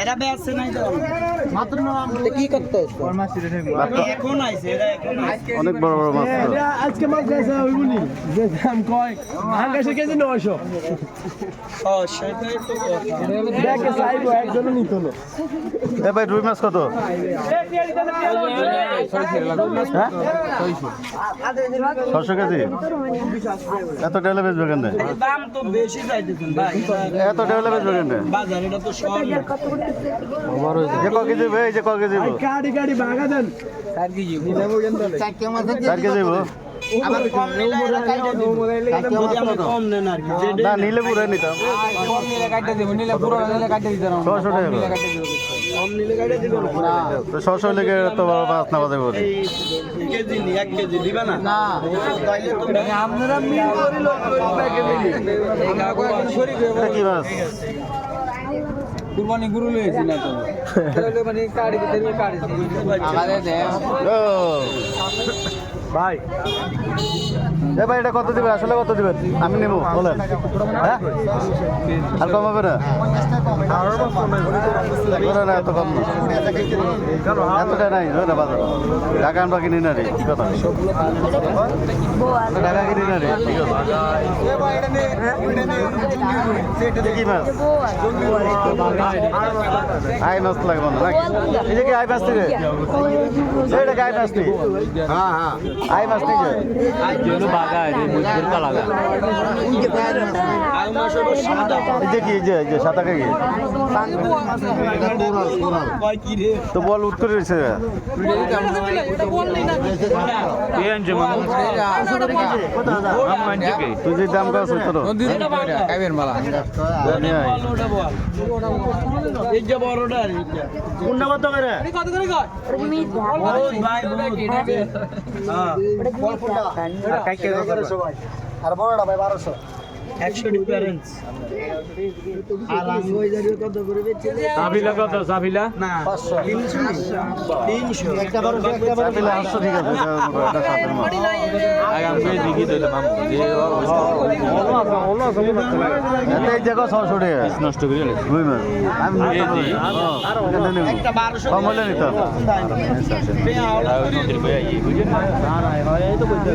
এরা বেচছে নাই তো মাত্র কি করতে এখন আইছে এরা এখন অনেক বড় বড় মাছ তো। আজকে মাছ বেচা হইবনি যে দাম কয় আঙ্গাসে কেজি 900 সেটাই তো কথা দেখে চাইবো একজনও নিত না এ ভাই রুই মাছ কত? হ্যাঁ 600 কেজি। এত টাইলে বেচবে কেন? দাম তো বেশি চাইতেছেন ভাই এত টাইলে বেচবে কেন? বাজার এটা তো সব যে ক কেজি ভাই, যে ক কেজি গাড়ি গাড়ি ভাগা দেন 4 কেজি 4 কেজি আবার কম নিলে এরা কাইটা দিব যদি আমরা কম নেন আর কি না নিলে পুরো নিতাম। কম নিলে কাইটা দেব নিলে পুরো নিলে কাইটা দিতে না 600 টাকা কম নিলে কাইটা দিব না তো 600 লেগে তো বড় মাছ না বাজে করে। কেজি নি 1 কেজি দিবা না না তাইলে তো আপনারা মিল করি লোক ব্যাগে মিলি এই কাকু এখন সরি এটা কি মাছ? কুরবানি গুরু লইছি না তো তাহলে মানে কাড়ি দিতে কাড়ি আমাদের দে ও ভাই এ ভাই এটা কত দিবেন? আসলে কত দিবেন? আমি নেব বলেন। হ্যাঁ আর কম হবে না? করে না এত কম না। এতটা নাই ধরে বাজার ঢাকা আমরা কিনি না রে কি কথা ঢাকা কিনি না রে কি কথা কি মাছ? আই মাছ লাগবে না নাকি? এই যে কি আই মাছ থেকে এটা কি আই মাছ থেকে? হ্যাঁ হ্যাঁ আই মাছ থেকে এই যে কি এই যে সাদা কি তো বল উঠ করে রয়েছে তুই যে দাম কাজ তোর এই যে বড়টা কোনটা কত করে আর বড়টা ভাই 1200 100 ডিফারেন্স আর আমি ওই জায়গায় কত করে বেচছি সাবিলা কত সাবিলা না 300 একটা 1200 একটা সাবিলা 800 ঠিক আছে এটা সাতের মাছ আগাম পেয়ে দেখি তো এটা মামু যে এই জায়গা 600 টাকা নষ্ট করে লে রুই মাছ আমি একটা 1200 কম হলে নিতাম বুঝেন না না না এই তো বুঝতে